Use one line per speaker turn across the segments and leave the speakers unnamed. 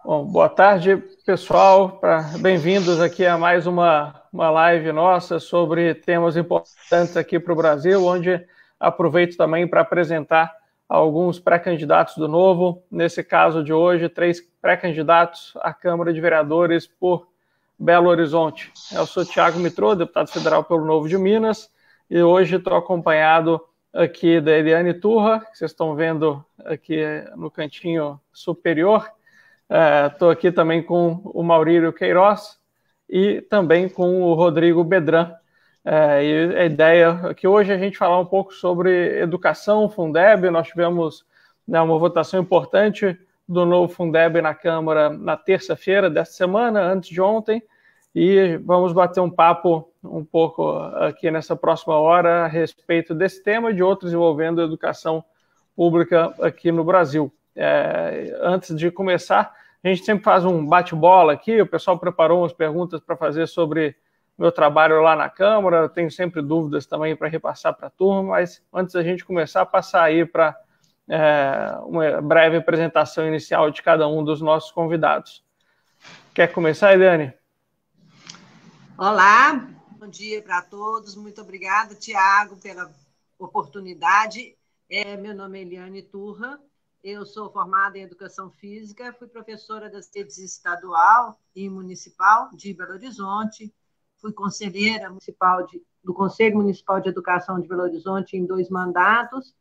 Bom, boa tarde, pessoal. Bem-vindos aqui a mais uma live nossa sobre temas importantes aqui para o Brasil, onde aproveito também para apresentar alguns pré-candidatos do Novo. Nesse caso de hoje, 3 pré-candidatos à Câmara de Vereadores por Belo Horizonte. Eu sou Thiago Mitrô, deputado federal pelo Novo de Minas, e hoje estou acompanhado aqui da Eliane Turra, que vocês estão vendo aqui no cantinho superior. Estou aqui também com o Maurílio Queiroz e também com o Rodrigo Bedran. E a ideia é que hoje a gente falar um pouco sobre educação, Fundeb. Nós tivemos uma votação importante do novo Fundeb na Câmara na terça-feira desta semana, antes de ontem, e vamos bater um papo um pouco aqui nessa próxima hora a respeito desse tema e de outros envolvendo a educação pública aqui no Brasil. Antes de começar, a gente sempre faz um bate-bola aqui, o pessoal preparou umas perguntas para fazer sobre meu trabalho lá na Câmara, eu tenho sempre dúvidas também para repassar para a turma, mas antes da gente começar, passar aí para uma breve apresentação inicial de cada um dos nossos convidados. Quer começar, Eliane?
Olá, bom dia para todos, muito obrigada, Thiago, pela oportunidade. Meu nome é Eliane Turra, eu sou formada em Educação Física, fui professora das redes estadual e municipal de Belo Horizonte, fui conselheira municipal do Conselho Municipal de Educação de Belo Horizonte em 2 mandatos,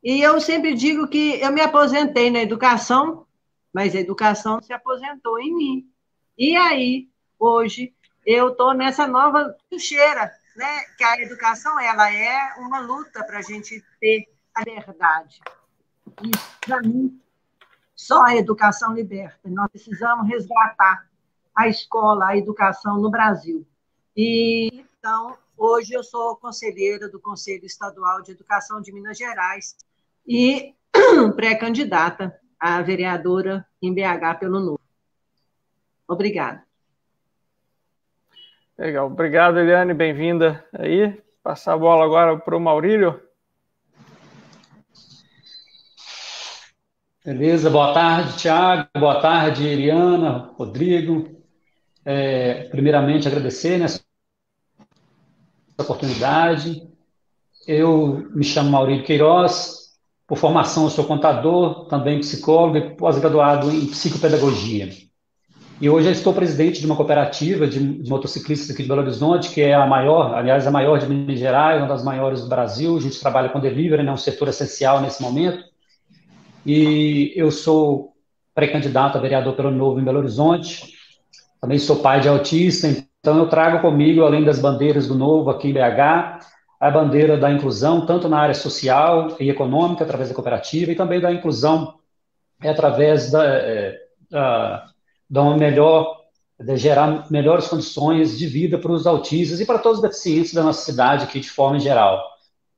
e eu sempre digo que eu me aposentei na educação, mas a educação se aposentou em mim. E aí, hoje, eu estou nessa nova trincheira, né? Que a educação ela é uma luta para a gente ter a verdade. E, para mim, só a educação liberta. Nós precisamos resgatar a escola, a educação no Brasil. E, então, hoje eu sou conselheira do Conselho Estadual de Educação de Minas Gerais e pré-candidata a vereadora em BH pelo Novo. Obrigada.
Legal, obrigado, Eliane, bem-vinda aí. Passar a bola agora para o Maurílio.
Beleza, boa tarde, Thiago, boa tarde, Eliana, Rodrigo. Primeiramente, agradecer nessa oportunidade. Eu me chamo Maurílio Queiroz, por formação eu sou contador, também psicólogo e pós-graduado em psicopedagogia. E hoje eu estou presidente de uma cooperativa de motociclistas aqui de Belo Horizonte, que é a maior, aliás, a maior de Minas Gerais, uma das maiores do Brasil. A gente trabalha com delivery, né, um setor essencial nesse momento. E eu sou pré-candidato a vereador pelo Novo em Belo Horizonte. Também sou pai de autista, então eu trago comigo, além das bandeiras do Novo aqui em BH, a bandeira da inclusão, tanto na área social e econômica, através da cooperativa, e também da inclusão através de gerar melhores condições de vida para os autistas e para todos os deficientes da nossa cidade aqui de forma geral.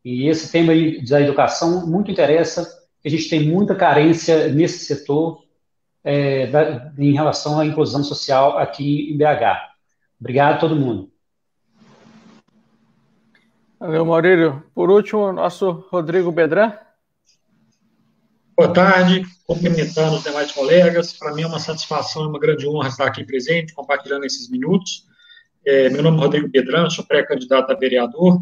E esse tema aí da educação muito interessa, a gente tem muita carência nesse setor em relação à inclusão social aqui em BH. Obrigado a todo mundo.
Valeu, Maurílio. Por último, nosso Rodrigo Bedran.
Boa tarde, cumprimentando os demais colegas. Para mim é uma satisfação e uma grande honra estar aqui presente, compartilhando esses minutos. Meu nome é Rodrigo Bedran, sou pré-candidato a vereador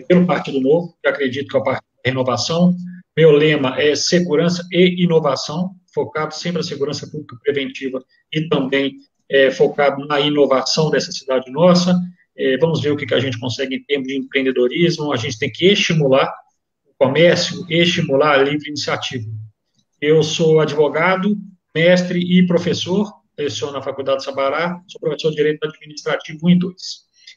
pelo Partido Novo, que acredito que é o Partido da Renovação. Meu lema é segurança e inovação, focado sempre na segurança pública preventiva e também focado na inovação dessa cidade nossa. Vamos ver o que a gente consegue em termos de empreendedorismo. A gente tem que estimular o comércio, estimular a livre iniciativa. Eu sou advogado, mestre e professor, leciono na Faculdade Sabará, sou professor de Direito Administrativo 1 e 2.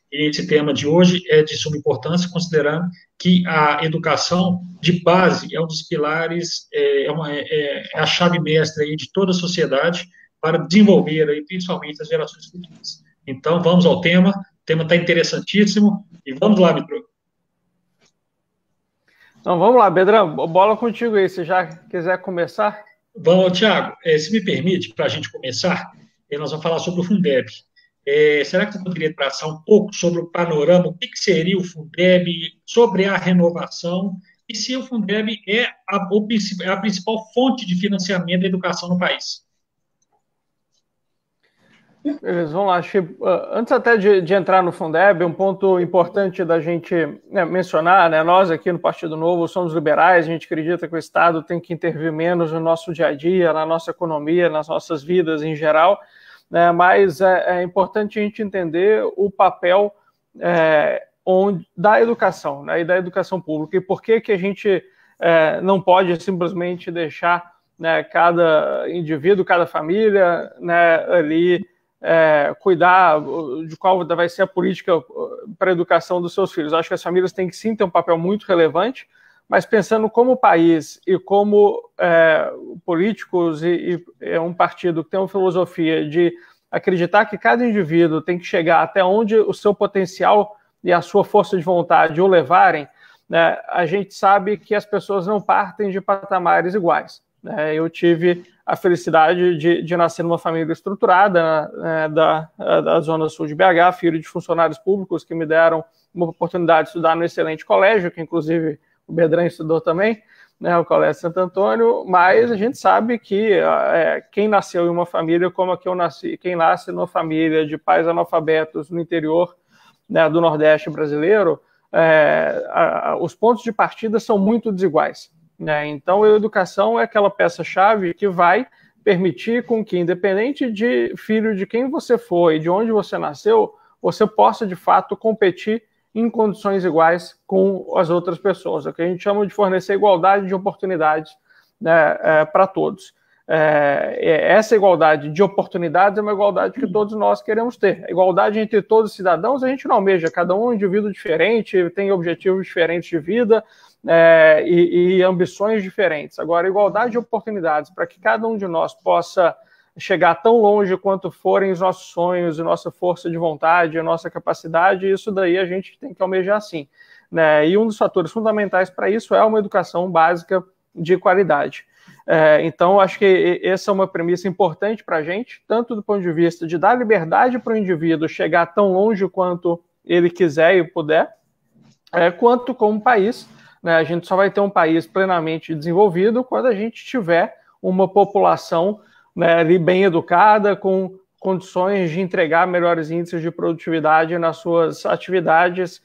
E esse tema de hoje é de suma importância, considerando que a educação de base é um dos pilares, é a chave mestra aí de toda a sociedade para desenvolver aí, principalmente as gerações futuras. Então, vamos ao tema. O tema está interessantíssimo e vamos lá, Mitro.
Então, vamos lá, Bedran, bola contigo aí, se já quiser começar.
Vamos, Thiago, se me permite, para a gente começar, nós vamos falar sobre o Fundeb. Será que você poderia traçar um pouco sobre o panorama, o que seria o Fundeb, sobre a renovação e se o Fundeb é a principal fonte de financiamento da educação no país.
Beleza, vamos lá. Antes até de entrar no Fundeb, um ponto importante da gente mencionar, né, nós aqui no Partido Novo somos liberais, a gente acredita que o Estado tem que intervir menos no nosso dia a dia, na nossa economia, nas nossas vidas em geral, né, mas é importante a gente entender o papel da educação, né, e da educação pública, e por que a gente não pode simplesmente deixar, né, cada indivíduo, cada família, né, ali cuidar de qual vai ser a política para a educação dos seus filhos. Acho que as famílias têm que sim ter um papel muito relevante, mas pensando como país e como políticos e um partido que tem uma filosofia de acreditar que cada indivíduo tem que chegar até onde o seu potencial e a sua força de vontade o levarem, né, a gente sabe que as pessoas não partem de patamares iguais. Eu tive a felicidade de nascer numa família estruturada, né, da Zona Sul de BH, filho de funcionários públicos que me deram uma oportunidade de estudar no excelente colégio, que inclusive o Bedran estudou também, né, o Colégio Santo Antônio, mas a gente sabe que quem nasceu em uma família como a que eu nasci, quem nasce numa família de pais analfabetos no interior, né, do Nordeste brasileiro, os pontos de partida são muito desiguais. Então, a educação é aquela peça-chave que vai permitir com que, independente de filho de quem você foi, de onde você nasceu, você possa, de fato, competir em condições iguais com as outras pessoas. É o que a gente chama de fornecer igualdade de oportunidades, né, para todos. Essa igualdade de oportunidades é uma igualdade que todos nós queremos ter. A igualdade entre todos os cidadãos a gente não almeja, cada um é um indivíduo diferente, tem objetivos diferentes de vida, e ambições diferentes. Agora, igualdade de oportunidades para que cada um de nós possa chegar tão longe quanto forem os nossos sonhos, a nossa força de vontade, a nossa capacidade, isso daí a gente tem que almejar sim, né? E um dos fatores fundamentais para isso é uma educação básica de qualidade. Então, acho que essa é uma premissa importante para a gente, tanto do ponto de vista de dar liberdade para o indivíduo chegar tão longe quanto ele quiser e puder, quanto como país. A gente só vai ter um país plenamente desenvolvido quando a gente tiver uma população, né, ali bem educada, com condições de entregar melhores índices de produtividade nas suas atividades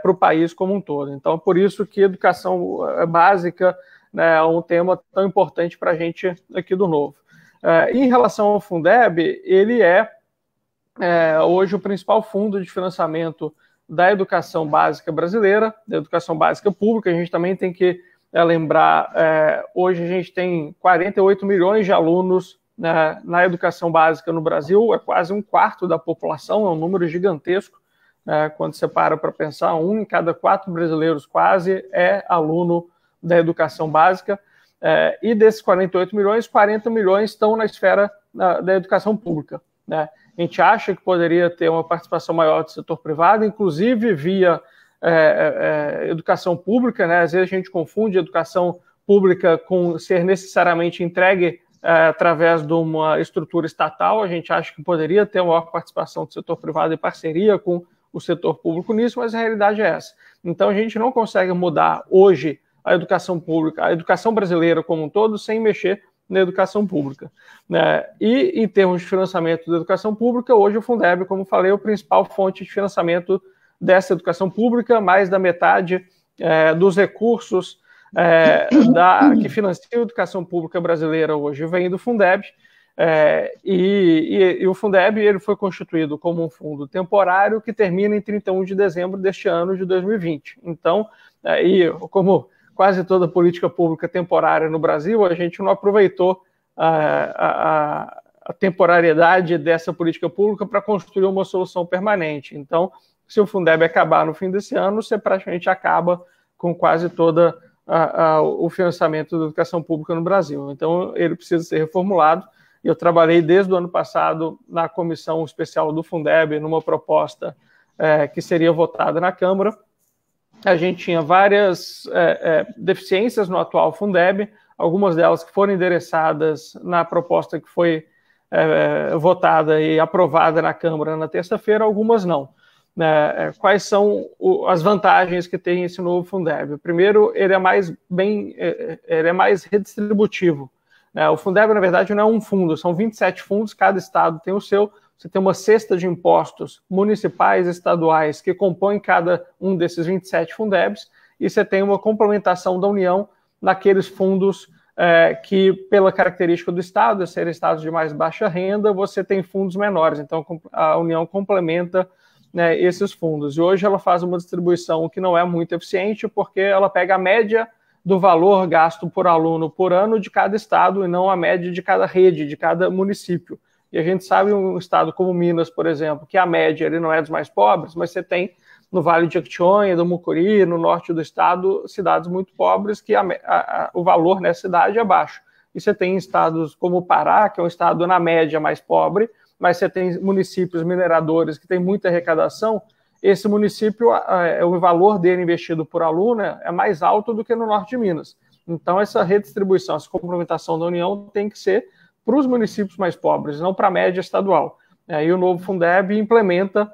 para o país como um todo. Então, por isso que educação básica, né, é um tema tão importante para a gente aqui do Novo. Em relação ao Fundeb, ele é hoje o principal fundo de financiamento da educação básica brasileira, da educação básica pública. A gente também tem que lembrar, hoje a gente tem 48 milhões de alunos, né, na educação básica no Brasil, é quase um quarto da população, é um número gigantesco, quando você para pensar, 1 em cada 4 brasileiros quase é aluno da educação básica, e desses 48 milhões, 40 milhões estão na esfera da educação pública, né? A gente acha que poderia ter uma participação maior do setor privado, inclusive via educação pública, né? Às vezes a gente confunde educação pública com ser necessariamente entregue através de uma estrutura estatal. A gente acha que poderia ter uma maior participação do setor privado em parceria com o setor público nisso, mas a realidade é essa. Então a gente não consegue mudar hoje a educação pública, a educação brasileira como um todo, sem mexer na educação pública, né? E em termos de financiamento da educação pública, hoje o Fundeb, como falei, é a principal fonte de financiamento dessa educação pública, mais da metade dos recursos que financia a educação pública brasileira hoje vem do Fundeb, e o Fundeb ele foi constituído como um fundo temporário que termina em 31 de dezembro deste ano de 2020. Então, como quase toda política pública temporária no Brasil, a gente não aproveitou a temporariedade dessa política pública para construir uma solução permanente. Então, se o Fundeb acabar no fim desse ano, você praticamente acaba com quase todo o financiamento da educação pública no Brasil. Então, ele precisa ser reformulado. Eu trabalhei desde o ano passado na comissão especial do Fundeb, numa proposta que seria votada na Câmara. A gente tinha várias deficiências no atual Fundeb, algumas delas que foram endereçadas na proposta que foi votada e aprovada na Câmara na terça-feira, algumas não. né, quais são as vantagens que tem esse novo Fundeb. Primeiro, ele é mais redistributivo. Né? O Fundeb, na verdade, não é um fundo, são 27 fundos, cada estado tem o seu. Você tem uma cesta de impostos municipais e estaduais que compõem cada um desses 27 Fundebs, e você tem uma complementação da União naqueles fundos que, pela característica do Estado, serem estados de mais baixa renda, você tem fundos menores. Então, a União complementa, né, esses fundos. E hoje ela faz uma distribuição que não é muito eficiente, porque ela pega a média do valor gasto por aluno por ano de cada estado e não a média de cada rede, de cada município. E a gente sabe um estado como Minas, por exemplo, que a média ele não é dos mais pobres, mas você tem no Vale de Jequitinhonha, do Mucuri, no norte do estado, cidades muito pobres que o valor nessa cidade é baixo. E você tem estados como o Pará, que é um estado na média mais pobre, mas você tem municípios mineradores que têm muita arrecadação. Esse município, o valor dele investido por aluno é mais alto do que no norte de Minas. Então, essa redistribuição, essa complementação da União tem que ser para os municípios mais pobres, não para a média estadual. E o novo Fundeb implementa,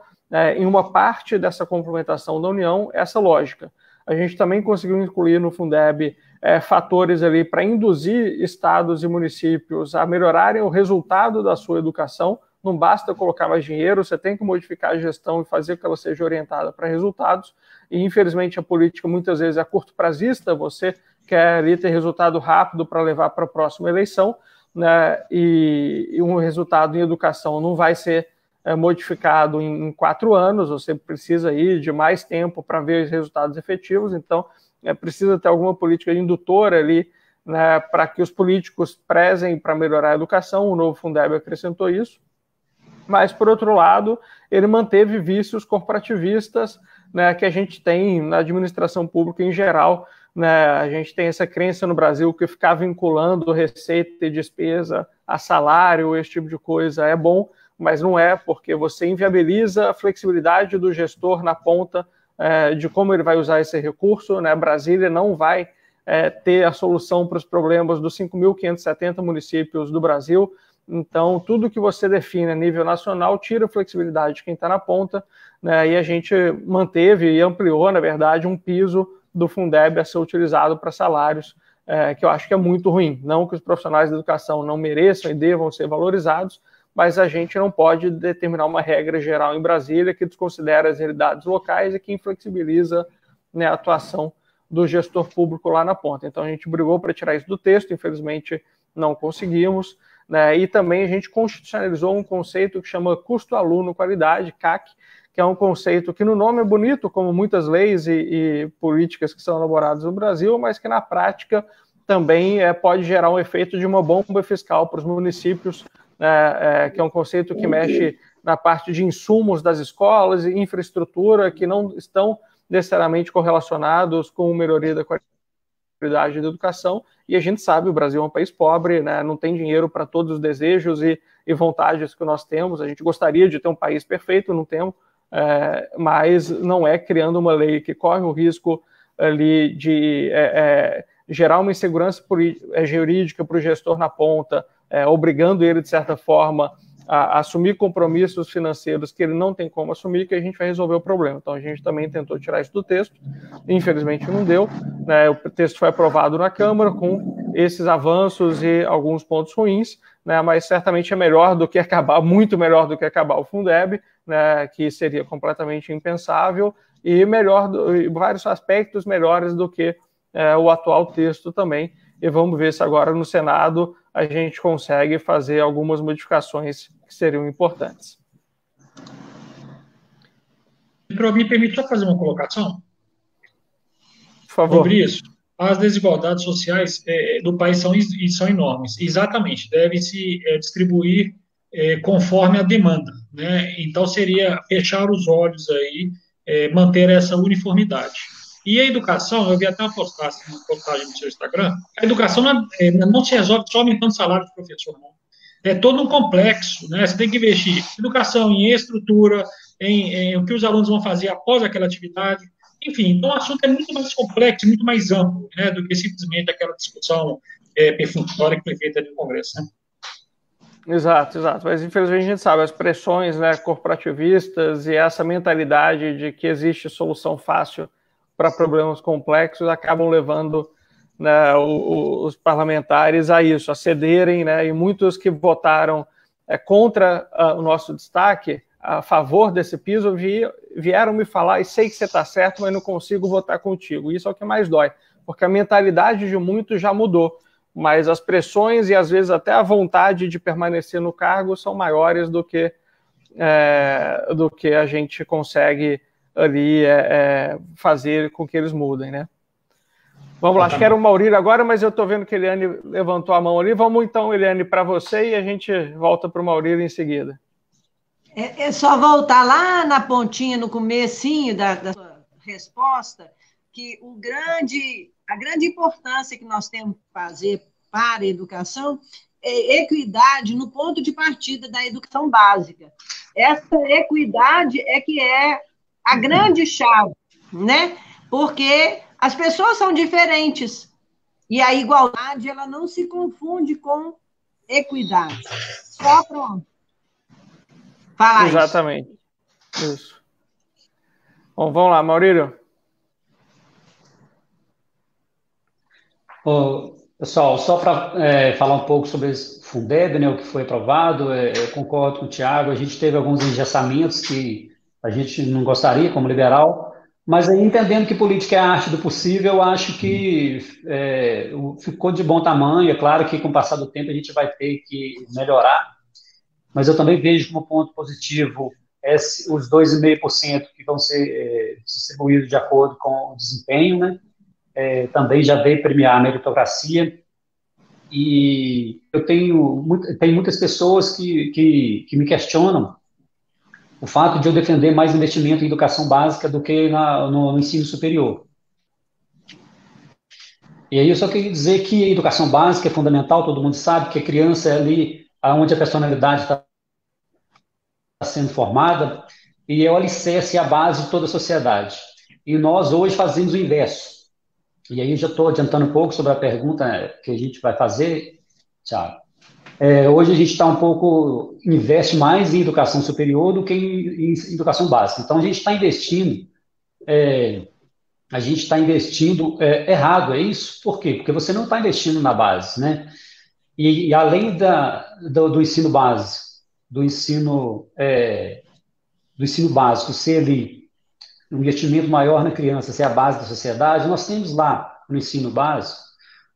em uma parte dessa complementação da União, essa lógica. A gente também conseguiu incluir no Fundeb fatores ali para induzir estados e municípios a melhorarem o resultado da sua educação. Não basta colocar mais dinheiro, você tem que modificar a gestão e fazer com que ela seja orientada para resultados. E, infelizmente, a política muitas vezes é curto-prazista, você quer ali ter resultado rápido para levar para a próxima eleição, né? E um resultado em educação não vai ser modificado em 4 anos, você precisa aí de mais tempo para ver os resultados efetivos, então precisa ter alguma política indutora ali, né, para que os políticos prezem para melhorar a educação. O novo Fundeb acrescentou isso. Mas, por outro lado, ele manteve vícios corporativistas, né, que a gente tem na administração pública em geral. Né, a gente tem essa crença no Brasil que ficar vinculando receita e despesa a salário, esse tipo de coisa é bom, mas não é, porque você inviabiliza a flexibilidade do gestor na ponta de como ele vai usar esse recurso. Né? Brasília não vai ter a solução para os problemas dos 5.570 municípios do Brasil. Então, tudo que você define a nível nacional tira a flexibilidade de quem está na ponta, né? E a gente manteve e ampliou, na verdade, um piso do Fundeb a ser utilizado para salários, que eu acho que é muito ruim. Não que os profissionais da educação não mereçam e devam ser valorizados, mas a gente não pode determinar uma regra geral em Brasília que desconsidera as realidades locais e que inflexibiliza, né, a atuação do gestor público lá na ponta. Então, a gente brigou para tirar isso do texto, infelizmente não conseguimos. Né, e também a gente constitucionalizou um conceito que chama custo-aluno-qualidade, CAC, que é um conceito que no nome é bonito, como muitas leis e políticas que são elaboradas no Brasil, mas que na prática também pode gerar um efeito de uma bomba fiscal para os municípios, que é um conceito que mexe na parte de insumos das escolas e infraestrutura que não estão necessariamente correlacionados com a melhoria da qualidade da educação, e a gente sabe, o Brasil é um país pobre, né, não tem dinheiro para todos os desejos e vontades que nós temos. A gente gostaria de ter um país perfeito, não temos, mas não é criando uma lei que corre o risco ali de gerar uma insegurança jurídica para o gestor na ponta, obrigando ele, de certa forma, a assumir compromissos financeiros que ele não tem como assumir, que a gente vai resolver o problema. Então, a gente também tentou tirar isso do texto, infelizmente não deu, né? O texto foi aprovado na Câmara com esses avanços e alguns pontos ruins, né? Mas certamente é melhor do que acabar, muito melhor do que acabar o Fundeb, né? Que seria completamente impensável, e melhor, em vários aspectos melhores do que o atual texto também. E vamos ver se agora no Senado a gente consegue fazer algumas modificações que seriam importantes.
Me permite só fazer uma colocação?
Por favor.
Sobre isso. As desigualdades sociais do país são enormes. Exatamente, deve-se distribuir conforme a demanda. Né? Então, seria fechar os olhos aí, manter essa uniformidade. E a educação, eu vi até uma postagem no seu Instagram, a educação não se resolve só aumentando o salário do professor, não. É todo um complexo, né? Você tem que investir em educação, em estrutura, em o que os alunos vão fazer após aquela atividade. Enfim, então o assunto é muito mais complexo, muito mais amplo, né, do que simplesmente aquela discussão perfunctória que foi feita no Congresso. Né?
Exato, exato. Mas infelizmente a gente sabe, as pressões, né, corporativistas e essa mentalidade de que existe solução fácil para problemas complexos acabam levando, né, os parlamentares a isso, a cederem, né, e muitos que votaram contra o nosso destaque, a favor desse piso, vieram me falar, e sei que você está certo, mas não consigo votar contigo. Isso é o que mais dói, porque a mentalidade de muitos já mudou, mas as pressões e às vezes até a vontade de permanecer no cargo são maiores do que a gente consegue ali fazer com que eles mudem, né? Vamos lá, acho que era o Maurílio agora, mas eu estou vendo que a Eliane levantou a mão ali. Vamos então, Eliane, para você e a gente volta para o Maurílio em seguida.
É só voltar lá na pontinha, no comecinho da sua resposta, que a grande importância que nós temos que fazer para a educação é equidade no ponto de partida da educação básica. Essa equidade é que é a grande chave, né? Porque as pessoas são diferentes e a igualdade ela não se confunde com equidade. Só pronto. Fala isso.
Exatamente. Isso. Bom, vamos lá, Maurílio.
Pessoal, só para falar um pouco sobre esse Fundeb, né, o que foi aprovado, eu concordo com o Tiago, a gente teve alguns engessamentos que a gente não gostaria como liberal, mas aí entendendo que política é a arte do possível, eu acho que ficou de bom tamanho. É claro que com o passar do tempo a gente vai ter que melhorar, mas eu também vejo como ponto positivo os 2,5% que vão ser distribuídos de acordo com o desempenho, né? Também já veio premiar a meritocracia, e eu tenho muitas pessoas que me questionam o fato de eu defender mais investimento em educação básica do que no ensino superior. E aí eu só queria dizer que a educação básica é fundamental, todo mundo sabe que a criança é ali onde a personalidade está sendo formada, e é o alicerce, a base de toda a sociedade. E nós hoje fazemos o inverso. E aí eu já estou adiantando um pouco sobre a pergunta que a gente vai fazer, Thiago. Hoje a gente está um pouco, investe mais em educação superior do que em educação básica. Então a gente está investindo errado, é isso? Por quê? Porque você não está investindo na base, né? E além do ensino básico, do ensino básico ser ali um investimento maior na criança, ser a base da sociedade, nós temos lá no ensino básico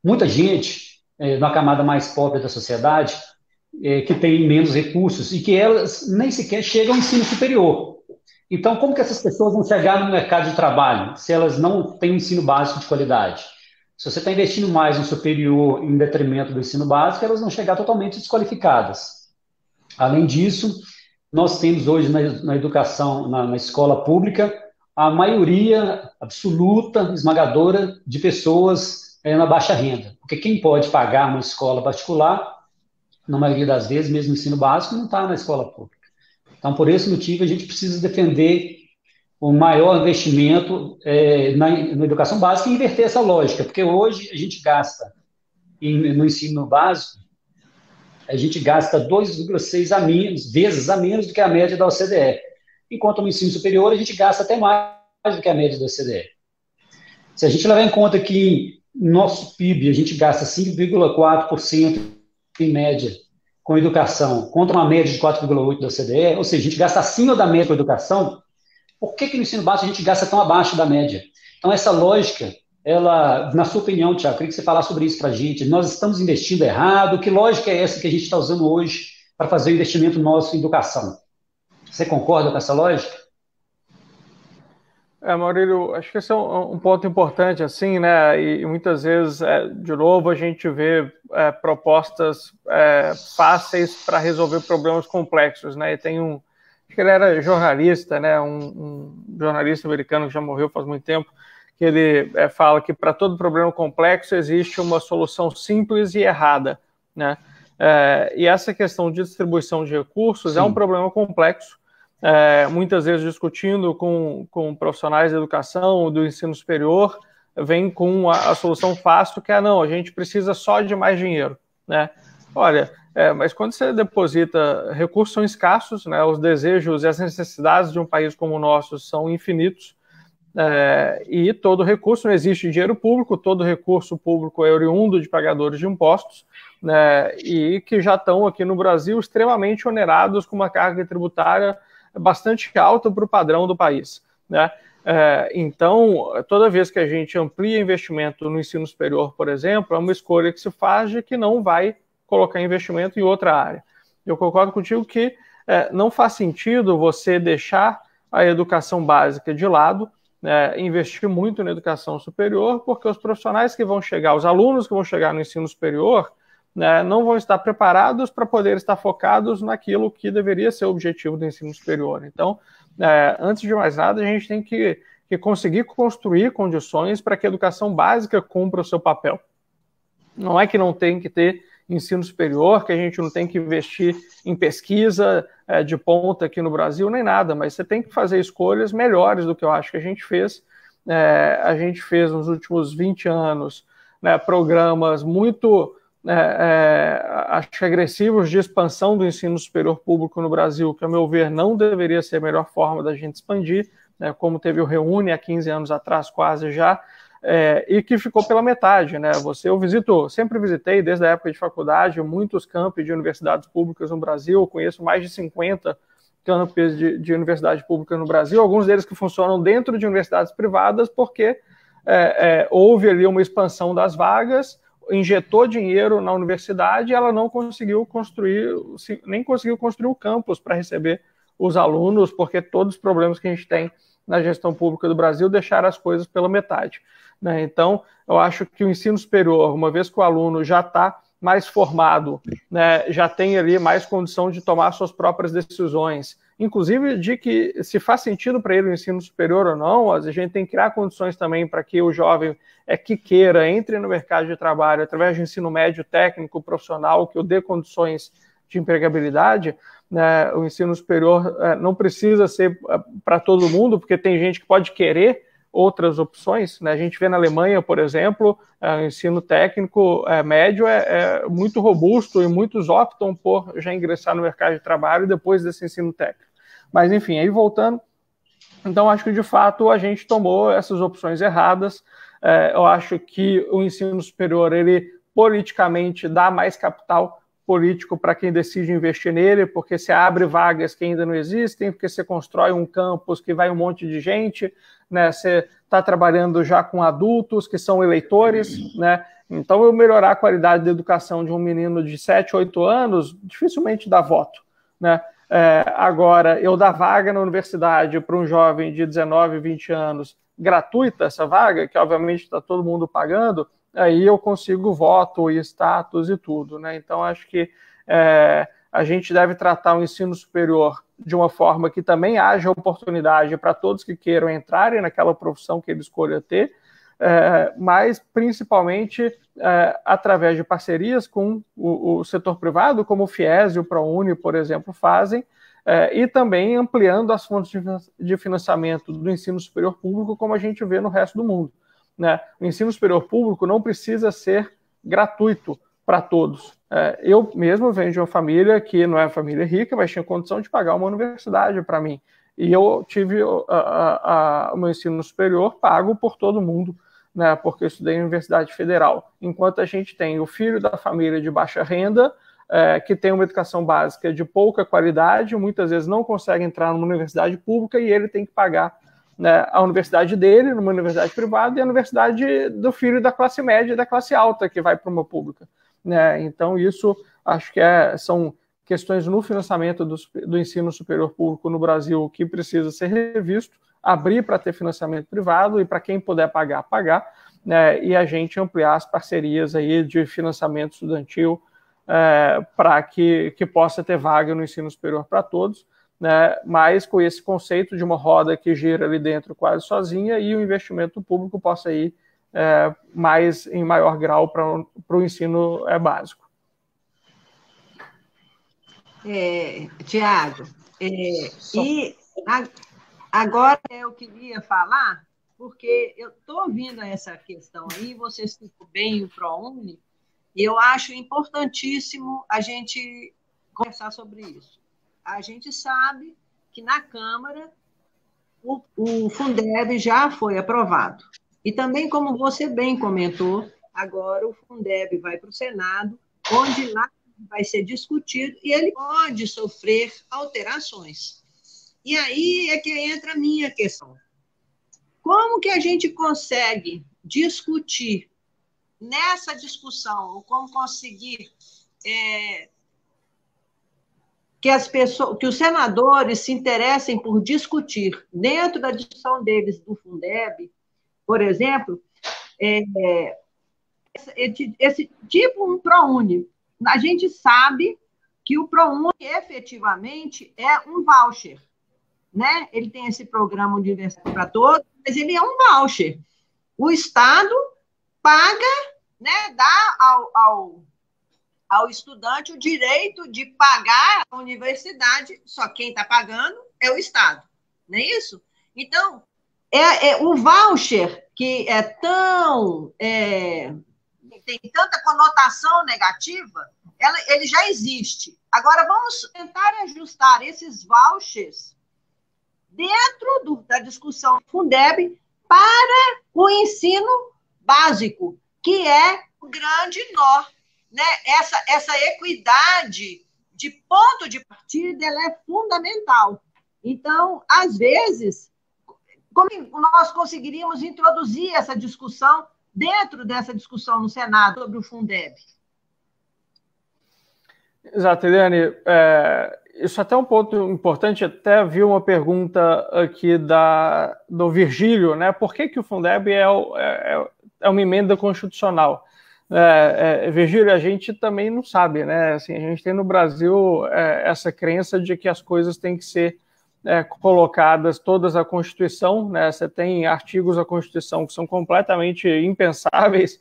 muita gente na camada mais pobre da sociedade que tem menos recursos e que elas nem sequer chegam ao ensino superior. Então, como que essas pessoas vão chegar no mercado de trabalho se elas não têm um ensino básico de qualidade? Se você está investindo mais no superior em detrimento do ensino básico, elas vão chegar totalmente desqualificadas. Além disso, nós temos hoje na educação, na escola pública, a maioria absoluta, esmagadora, de pessoas na baixa renda. Porque quem pode pagar uma escola particular, na maioria das vezes, mesmo no ensino básico, não está na escola pública. Então, por esse motivo, a gente precisa defender o maior investimento na educação básica e inverter essa lógica, porque hoje a gente gasta, no ensino básico, a gente gasta 2,6 vezes a menos do que a média da OCDE. Enquanto no ensino superior, a gente gasta até mais do que a média da OCDE. Se a gente levar em conta que no nosso PIB a gente gasta 5,4% em média com educação, contra uma média de 4,8% da OCDE, ou seja, a gente gasta acima da média com educação, por que no ensino básico a gente gasta tão abaixo da média? Então, essa lógica, ela, na sua opinião, Tiago, eu queria que você falasse sobre isso para a gente. Nós estamos investindo errado? Que lógica é essa que a gente está usando hoje para fazer o investimento nosso em educação? Você concorda com essa lógica?
Maurílio, acho que esse é um ponto importante, assim, né? E muitas vezes, de novo, a gente vê propostas fáceis para resolver problemas complexos, né? E tem acho que ele era jornalista, né? Um jornalista americano que já morreu faz muito tempo, que ele fala que para todo problema complexo existe uma solução simples e errada, né? E essa questão de distribuição de recursos é um problema complexo, muitas vezes discutindo com profissionais da educação, do ensino superior, vem com a solução fácil, que não, a gente precisa só de mais dinheiro, né? Olha, Mas quando você deposita, recursos são escassos, né? Os desejos e as necessidades de um país como o nosso são infinitos, e todo recurso, não existe dinheiro público, todo recurso público é oriundo de pagadores de impostos, né? E que já estão aqui no Brasil extremamente onerados com uma carga tributária bastante alta para o padrão do país, né? Então, toda vez que a gente amplia investimento no ensino superior, por exemplo, é uma escolha que se faz de que não vai colocar investimento em outra área. Eu concordo contigo que não faz sentido você deixar a educação básica de lado, investir muito na educação superior, porque os profissionais que vão chegar, os alunos que vão chegar no ensino superior, não vão estar preparados para poder estar focados naquilo que deveria ser o objetivo do ensino superior. Então, antes de mais nada, a gente tem que conseguir construir condições para que a educação básica cumpra o seu papel. Não é que não tem que ter ensino superior, que a gente não tem que investir em pesquisa de ponta aqui no Brasil, nem nada, mas você tem que fazer escolhas melhores do que eu acho que a gente fez. A gente fez nos últimos 20 anos programas muito acho que agressivos de expansão do ensino superior público no Brasil, que, a meu ver, não deveria ser a melhor forma da gente expandir, como teve o Reúne há 15 anos atrás, quase já, e que ficou pela metade, né? Eu sempre visitei, desde a época de faculdade, muitos campi de universidades públicas no Brasil, eu conheço mais de 50 campos de universidade pública no Brasil, alguns deles que funcionam dentro de universidades privadas, porque houve ali uma expansão das vagas, injetou dinheiro na universidade e ela não conseguiu construir, nem conseguiu construir o campus para receber os alunos, porque todos os problemas que a gente tem na gestão pública do Brasil deixaram as coisas pela metade, né? Então, eu acho que o ensino superior, uma vez que o aluno já está mais formado, né, já tem ali mais condição de tomar suas próprias decisões, inclusive de que se faz sentido para ele o ensino superior ou não, a gente tem que criar condições também para que o jovem que queira entre no mercado de trabalho através de ensino médio, técnico, profissional, que o dê condições de empregabilidade, né? O ensino superior não precisa ser para todo mundo, porque tem gente que pode querer outras opções, né? A gente vê na Alemanha, por exemplo, o ensino técnico médio é muito robusto e muitos optam por já ingressar no mercado de trabalho depois desse ensino técnico. Mas, enfim, aí voltando, então acho que, de fato, a gente tomou essas opções erradas. Eu acho que o ensino superior, ele politicamente dá mais capital político para quem decide investir nele, porque você abre vagas que ainda não existem, porque você constrói um campus que vai um monte de gente, né? Você está trabalhando já com adultos que são eleitores, né? Então, eu melhorar a qualidade da educação de um menino de 7, 8 anos, dificilmente dá voto, né? Agora, eu dar vaga na universidade para um jovem de 19, 20 anos, gratuita essa vaga, que obviamente está todo mundo pagando, aí eu consigo voto e status e tudo, né? Então, acho que a gente deve tratar o ensino superior de uma forma que também haja oportunidade para todos que queiram entrarem naquela profissão que ele escolha ter, mas principalmente através de parcerias com o setor privado, como o FIES e o ProUni, por exemplo, fazem, e também ampliando as fontes de financiamento do ensino superior público, como a gente vê no resto do mundo, né? O ensino superior público não precisa ser gratuito para todos. Eu mesmo venho de uma família que não é família rica, mas tinha condição de pagar uma universidade para mim. E eu tive o meu ensino superior pago por todo mundo, né, porque eu estudei em Universidade Federal. Enquanto a gente tem o filho da família de baixa renda, que tem uma educação básica de pouca qualidade, muitas vezes não consegue entrar numa universidade pública e ele tem que pagar, né, a universidade dele, numa universidade privada, e a universidade do filho da classe média e da classe alta, que vai para uma pública, né? Então, isso acho que são questões no financiamento do ensino superior público no Brasil que precisa ser revisto, abrir para ter financiamento privado e para quem puder pagar, né? E a gente ampliar as parcerias aí de financiamento estudantil para que possa ter vaga no ensino superior para todos, né? Mas com esse conceito de uma roda que gira ali dentro quase sozinha e o investimento público possa ir em maior grau para o ensino básico.
Tiago, e agora eu queria falar, porque eu estou ouvindo essa questão aí, você citou bem o ProUni, E eu acho importantíssimo a gente conversar sobre isso. A gente sabe que na Câmara o Fundeb já foi aprovado. E também, como você bem comentou, agora o Fundeb vai para o Senado, onde lá vai ser discutido e ele pode sofrer alterações. E aí é que entra a minha questão. Como que a gente consegue discutir nessa discussão, ou como conseguir que os senadores se interessem por discutir dentro da discussão deles do Fundeb, por exemplo, esse tipo um ProUni. A gente sabe que o ProUni efetivamente é um voucher, né? Ele tem esse programa Universidade para Todos, mas ele é um voucher. O Estado paga, né, dá ao estudante o direito de pagar a universidade, só quem está pagando é o Estado, não é isso? Então, o voucher, que é tão... tem tanta conotação negativa, ele já existe. Agora, vamos tentar ajustar esses vouchers dentro da discussão Fundeb para o ensino básico, que é o grande nó, né? Essa equidade de ponto de partida ela é fundamental. Então, às vezes, como nós conseguiríamos introduzir essa discussão dentro dessa discussão no Senado sobre o Fundeb?
Exato, Eliane. Isso até é um ponto importante. Até vi uma pergunta aqui do Virgílio, né? Por que o Fundeb é uma emenda constitucional? Virgílio, a gente também não sabe, né? Assim, a gente tem no Brasil essa crença de que as coisas têm que ser colocadas todas à Constituição, né? Você tem artigos da Constituição que são completamente impensáveis,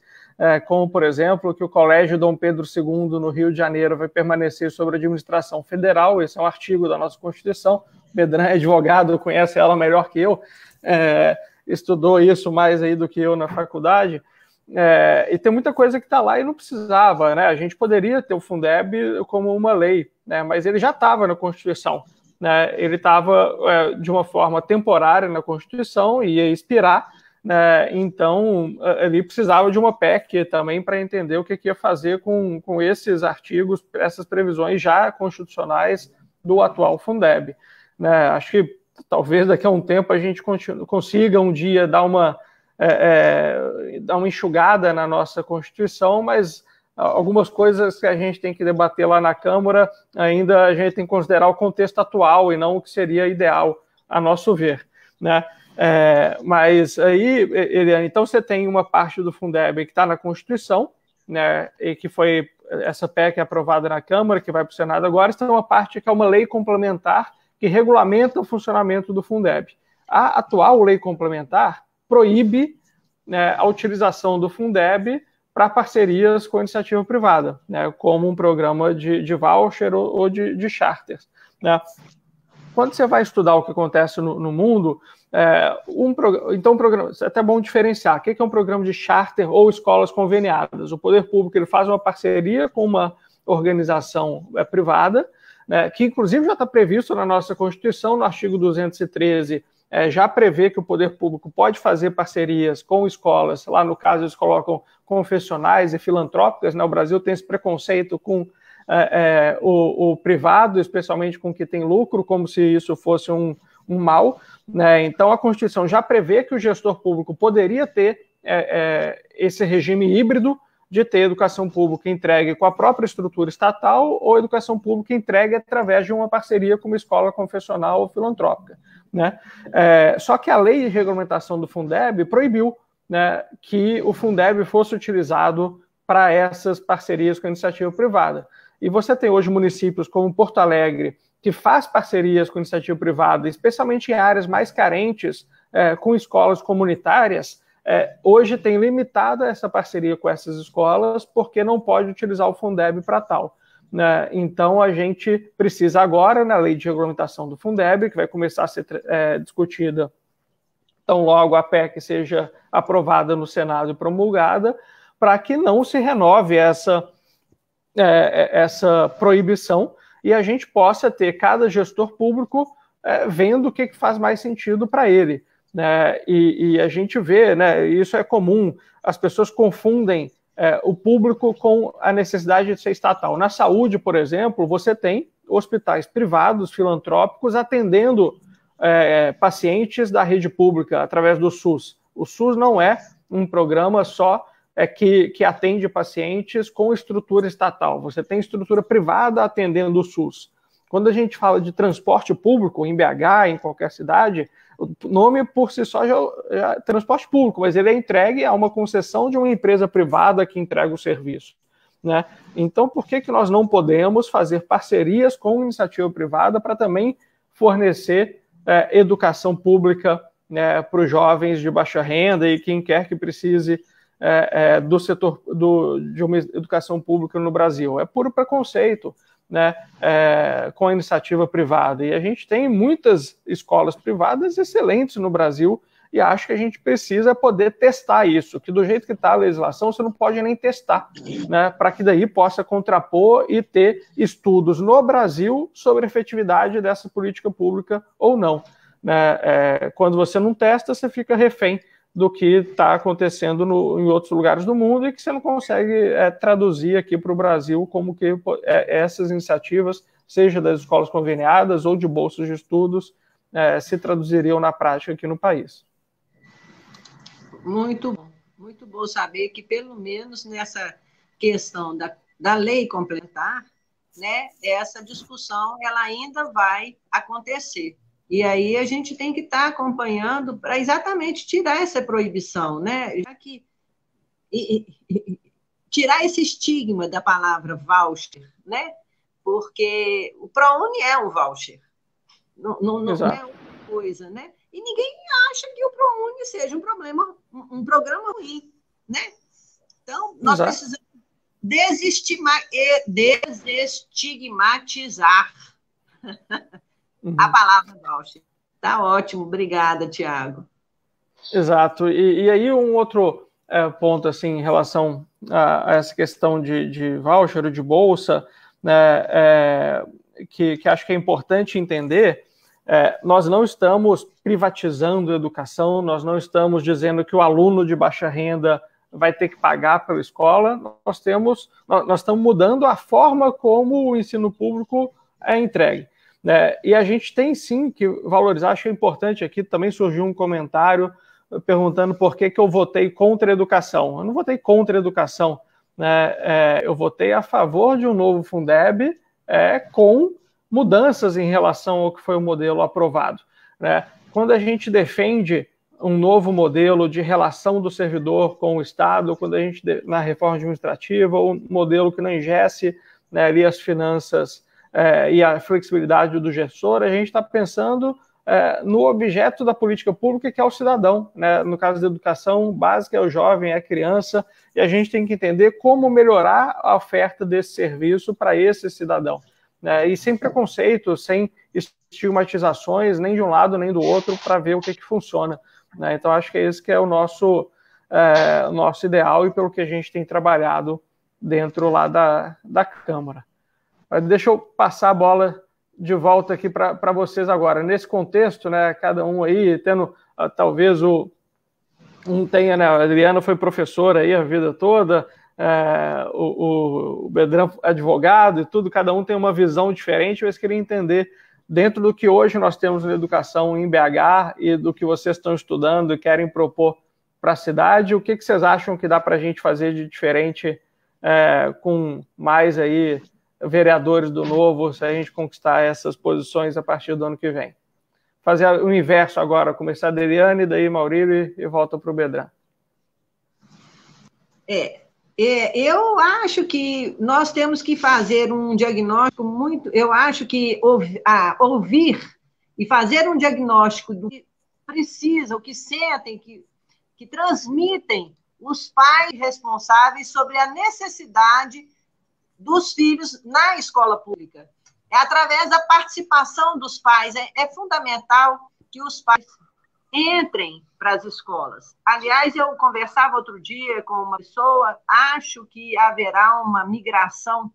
como, por exemplo, que o Colégio Dom Pedro II, no Rio de Janeiro, vai permanecer sobre a administração federal. Esse é um artigo da nossa Constituição. O Bedran é advogado, conhece ela melhor que eu, estudou isso mais aí do que eu na faculdade. E tem muita coisa que está lá e não precisava, né? A gente poderia ter o Fundeb como uma lei, né? Mas ele já estava na Constituição, né? Ele estava de uma forma temporária na Constituição e ia expirar, né? Então ele precisava de uma PEC também para entender o que ia fazer com esses artigos, essas previsões já constitucionais do atual Fundeb, né? Acho que talvez daqui a um tempo a gente consiga um dia dar uma enxugada na nossa Constituição, mas algumas coisas que a gente tem que debater lá na Câmara, ainda a gente tem que considerar o contexto atual e não o que seria ideal, a nosso ver, né? Mas aí, Eliane, então você tem uma parte do Fundeb que está na Constituição, né, e que foi essa PEC aprovada na Câmara, que vai para o Senado agora, está uma parte que é uma lei complementar que regulamenta o funcionamento do Fundeb. A atual lei complementar proíbe, né, a utilização do Fundeb para parcerias com a iniciativa privada, né, como um programa de voucher ou de charter, né? Quando você vai estudar o que acontece no mundo, então um programa, é até bom diferenciar o que é um programa de charter ou escolas conveniadas. O poder público ele faz uma parceria com uma organização privada, né, que inclusive já está previsto na nossa Constituição, no artigo 213, já prevê que o poder público pode fazer parcerias com escolas, lá no caso eles colocam confessionais e filantrópicas, né? O Brasil tem esse preconceito com o privado, especialmente com o que tem lucro, como se isso fosse um mal, né? Então a Constituição já prevê que o gestor público poderia ter esse regime híbrido de ter educação pública entregue com a própria estrutura estatal ou educação pública entregue através de uma parceria com uma escola confessional ou filantrópica, né? Só que a lei de regulamentação do Fundeb proibiu, né, que o Fundeb fosse utilizado para essas parcerias com a iniciativa privada. E você tem hoje municípios como Porto Alegre, que faz parcerias com a iniciativa privada, especialmente em áreas mais carentes, com escolas comunitárias, hoje tem limitado essa parceria com essas escolas porque não pode utilizar o Fundeb para tal, né? Então, a gente precisa agora, na lei de regulamentação do Fundeb, que vai começar a ser discutida tão logo a PEC seja aprovada no Senado e promulgada, para que não se renove essa proibição e a gente possa ter cada gestor público vendo o que faz mais sentido para ele. Né? E a gente vê, né, isso é comum, as pessoas confundem o público com a necessidade de ser estatal. Na saúde, por exemplo, você tem hospitais privados, filantrópicos, atendendo pacientes da rede pública através do SUS. O SUS não é um programa só que atende pacientes com estrutura estatal. Você tem estrutura privada atendendo o SUS. Quando a gente fala de transporte público, em BH, em qualquer cidade, o nome por si só já é transporte público, mas ele é entregue a uma concessão de uma empresa privada que entrega o serviço. Né? Então, por que nós não podemos fazer parcerias com iniciativa privada para também fornecer educação pública, né, para os jovens de baixa renda e quem quer que precise do setor de uma educação pública no Brasil? É puro preconceito, né, com a iniciativa privada. E a gente tem muitas escolas privadas excelentes no Brasil e acho que a gente precisa poder testar isso, que do jeito que está a legislação você não pode nem testar, né, para que daí possa contrapor e ter estudos no Brasil sobre a efetividade dessa política pública ou não. Né? Quando você não testa, você fica refém do que está acontecendo em outros lugares do mundo e que você não consegue traduzir aqui para o Brasil como que essas iniciativas, seja das escolas conveniadas ou de bolsas de estudos, se traduziriam na prática aqui no país.
Muito bom saber que, pelo menos nessa questão da lei complementar, né, essa discussão ela ainda vai acontecer. E aí a gente tem que estar acompanhando para exatamente tirar essa proibição, né? Já que tirar esse estigma da palavra voucher, né? Porque o ProUni é um voucher, não é outra coisa, né? E ninguém acha que o ProUni seja um programa ruim, né? Então, nós precisamos desestigmatizar a palavra voucher. Tá ótimo, obrigada, Tiago.
Exato. E aí um outro ponto assim, em relação a essa questão de voucher, de bolsa, né, que acho que é importante entender, nós não estamos privatizando a educação, nós não estamos dizendo que o aluno de baixa renda vai ter que pagar pela escola, nós estamos mudando a forma como o ensino público é entregue. E a gente tem sim que valorizar, acho que é importante aqui, também surgiu um comentário perguntando por que eu votei contra a educação. Eu não votei contra a educação, né? Eu votei a favor de um novo Fundeb com mudanças em relação ao que foi o modelo aprovado. Né? Quando a gente defende um novo modelo de relação do servidor com o Estado, quando a gente, na reforma administrativa, um modelo que não engesse, né, ali as finanças e a flexibilidade do gestor, a gente está pensando no objeto da política pública, que é o cidadão. Né? No caso da educação básica, é o jovem, é a criança, e a gente tem que entender como melhorar a oferta desse serviço para esse cidadão. Né? E sem preconceito, sem estigmatizações, nem de um lado nem do outro, para ver o que funciona. Né? Então, acho que esse que é o nosso ideal e pelo que a gente tem trabalhado dentro lá da Câmara. Deixa eu passar a bola de volta aqui para vocês agora. Nesse contexto, né, cada um aí tendo, talvez tenha, né, a Adriana foi professora aí a vida toda, o Bedran advogado e tudo, cada um tem uma visão diferente, mas queria entender, dentro do que hoje nós temos na educação em BH e do que vocês estão estudando e querem propor para a cidade, o que vocês acham que dá para a gente fazer de diferente com mais aí vereadores do Novo, se a gente conquistar essas posições a partir do ano que vem. Fazer o inverso agora, começar da Eliane, daí Maurílio e volta para o Bedran.
Eu acho que nós temos que fazer um diagnóstico muito... Eu acho que ouvir e fazer um diagnóstico do que precisa, o que sentem, que transmitem os pais responsáveis sobre a necessidade dos filhos na escola pública. Através da participação dos pais. É fundamental que os pais entrem para as escolas. Aliás, eu conversava outro dia com uma pessoa, acho que haverá uma migração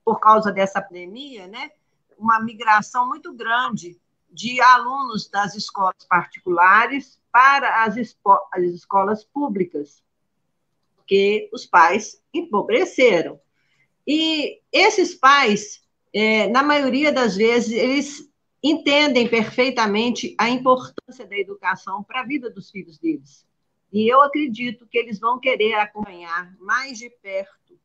por causa dessa pandemia, né? Uma migração muito grande de alunos das escolas particulares para as escolas públicas, porque os pais empobreceram. E esses pais, na maioria das vezes, eles entendem perfeitamente a importância da educação para a vida dos filhos deles. E eu acredito que eles vão querer acompanhar mais de perto,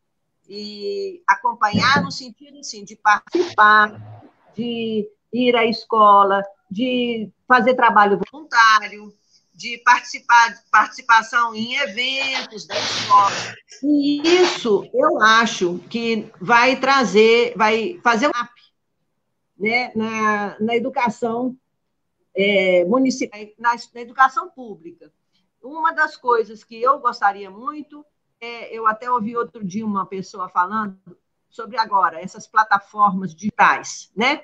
e acompanhar no sentido, assim, de participar, de ir à escola, de fazer trabalho voluntário, de participação em eventos da escola. E isso, eu acho que vai fazer um up, né, na educação municipal, na educação pública. Uma das coisas que eu gostaria muito, eu até ouvi outro dia uma pessoa falando sobre agora, essas plataformas digitais, né?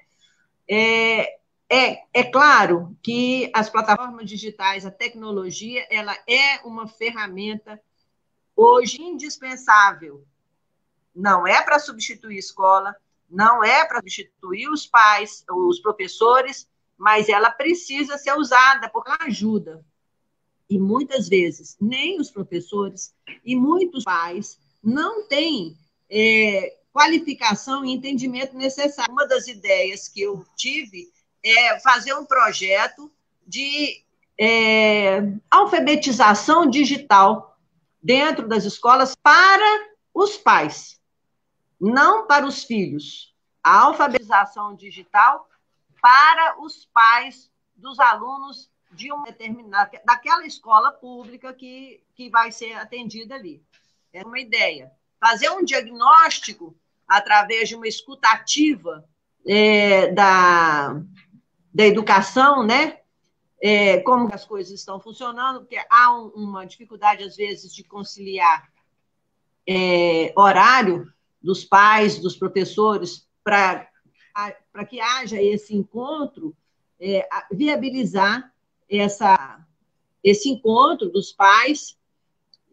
É claro que as plataformas digitais, a tecnologia, ela é uma ferramenta hoje indispensável. Não é para substituir a escola, não é para substituir os pais, os professores, mas ela precisa ser usada porque ela ajuda. E muitas vezes nem os professores e muitos pais não têm qualificação e entendimento necessário. Uma das ideias que eu tive é fazer um projeto de alfabetização digital dentro das escolas para os pais, não para os filhos. A alfabetização digital para os pais dos alunos de uma determinada, daquela escola pública que vai ser atendida ali. É uma ideia. Fazer um diagnóstico através de uma escutativa da educação, né? Como as coisas estão funcionando, porque há uma dificuldade, às vezes, de conciliar horário dos pais, dos professores, para que haja esse encontro, viabilizar esse encontro dos pais.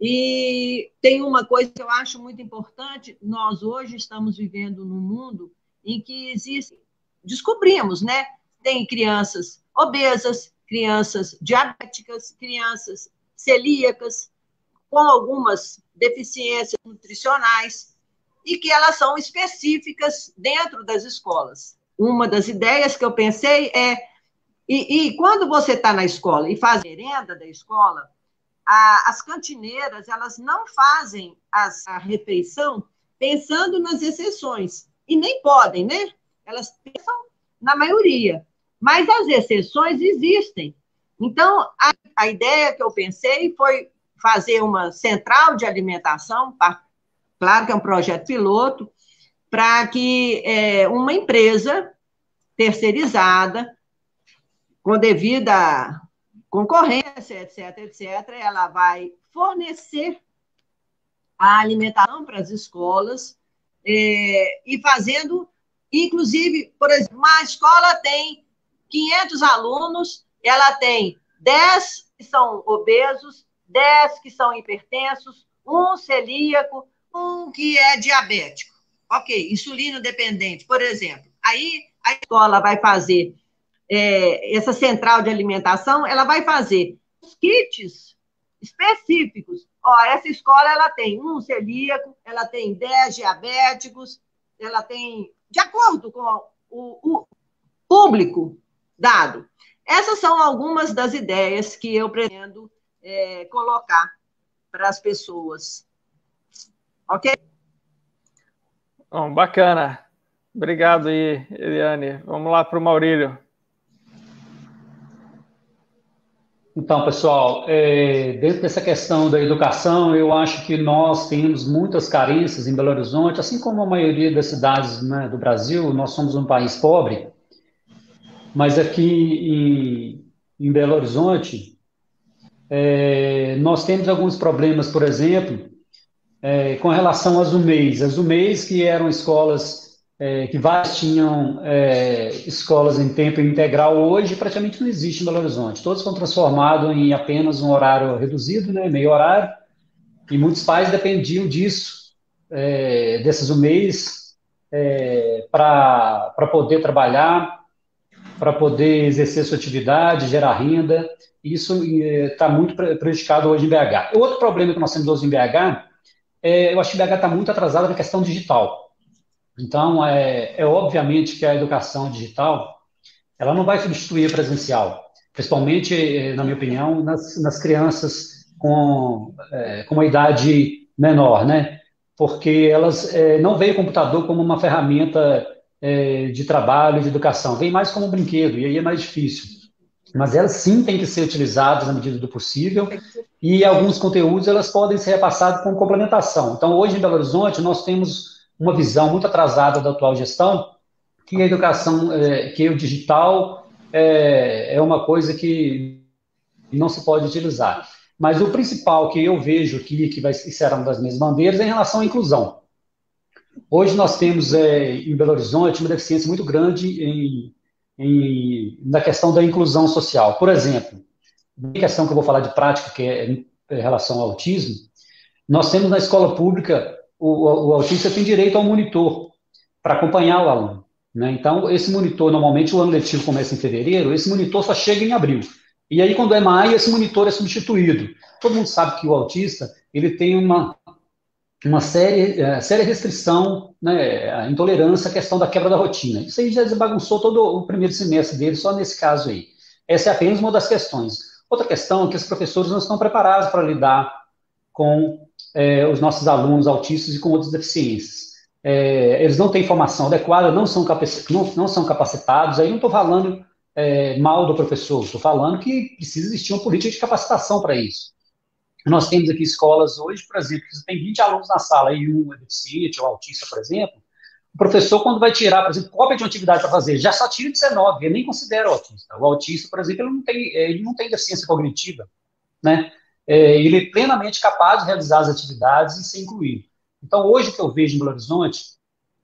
E tem uma coisa que eu acho muito importante, nós hoje estamos vivendo num mundo em que descobrimos, né? Tem crianças obesas, crianças diabéticas, crianças celíacas, com algumas deficiências nutricionais, e que elas são específicas dentro das escolas. Uma das ideias que eu pensei e quando você está na escola e faz merenda da escola, as cantineiras, elas não fazem a refeição pensando nas exceções, e nem podem, né? Elas pensam na maioria, mas as exceções existem. Então, a ideia que eu pensei foi fazer uma central de alimentação, claro que é um projeto piloto, para que uma empresa terceirizada, com devida concorrência, etc., ela vai fornecer a alimentação para as escolas e fazendo, inclusive, por exemplo, uma escola tem 500 alunos, ela tem 10 que são obesos, 10 que são hipertensos, um celíaco, um que é diabético. Ok, insulino dependente, por exemplo. Aí a escola vai fazer essa central de alimentação, ela vai fazer os kits específicos. Essa escola ela tem um celíaco, ela tem 10 diabéticos, ela tem, de acordo com o público dado. Essas são algumas das ideias que eu pretendo colocar para as pessoas. Ok?
Bom, bacana. Obrigado aí, Eliane. Vamos lá para o Maurílio.
Então, pessoal, dentro dessa questão da educação, eu acho que nós temos muitas carências em Belo Horizonte, assim como a maioria das cidades, né, do Brasil. Nós somos um país pobre, mas aqui em Belo Horizonte, nós temos alguns problemas, por exemplo, com relação às UMEIs. As UMEIs, que eram escolas que vários tinham escolas em tempo integral, hoje praticamente não existe em Belo Horizonte. Todos foram transformados em apenas um horário reduzido, né, meio horário, e muitos pais dependiam disso, desses um mês, para poder trabalhar, para poder exercer sua atividade, gerar renda. Isso está muito prejudicado hoje em BH. Outro problema que nós temos hoje em BH, eu acho que BH está muito atrasada na questão digital. Então, obviamente que a educação digital, ela não vai substituir a presencial, principalmente, na minha opinião, nas crianças com uma idade menor, né? Porque elas não veem o computador como uma ferramenta de trabalho, de educação, vem mais como um brinquedo, e aí é mais difícil. Mas elas sim têm que ser utilizadas na medida do possível, e alguns conteúdos elas podem ser repassados com complementação. Então, hoje em Belo Horizonte, nós temos uma visão muito atrasada da atual gestão, que a educação, que o digital é uma coisa que não se pode utilizar. Mas o principal que eu vejo aqui, que será uma das minhas bandeiras, é em relação à inclusão. Hoje nós temos em Belo Horizonte uma deficiência muito grande na questão da inclusão social. Por exemplo, na questão que eu vou falar de prática, que é em relação ao autismo, nós temos na escola pública, o autista tem direito a um monitor para acompanhar o aluno, né? Então, esse monitor, normalmente o ano letivo começa em fevereiro, esse monitor só chega em abril. E aí, quando é maio, esse monitor é substituído. Todo mundo sabe que o autista, ele tem uma séria restrição, né, a intolerância à questão da quebra da rotina. Isso aí já bagunçou todo o primeiro semestre dele, só nesse caso aí. Essa é apenas uma das questões. Outra questão é que os professores não estão preparados para lidar com os nossos alunos autistas e com outras deficiências. Eles não têm formação adequada, não são capacitados. Aí não estou falando mal do professor, estou falando que precisa existir uma política de capacitação para isso. Nós temos aqui escolas hoje, por exemplo, que tem 20 alunos na sala e um é deficiente ou autista, por exemplo. O professor, quando vai tirar, por exemplo, cópia de uma atividade para fazer, já só tira 19, ele nem considera o autista. O autista, por exemplo, ele não tem deficiência cognitiva, né? Ele é plenamente capaz de realizar as atividades e ser incluído. Então, hoje, o que eu vejo em Belo Horizonte,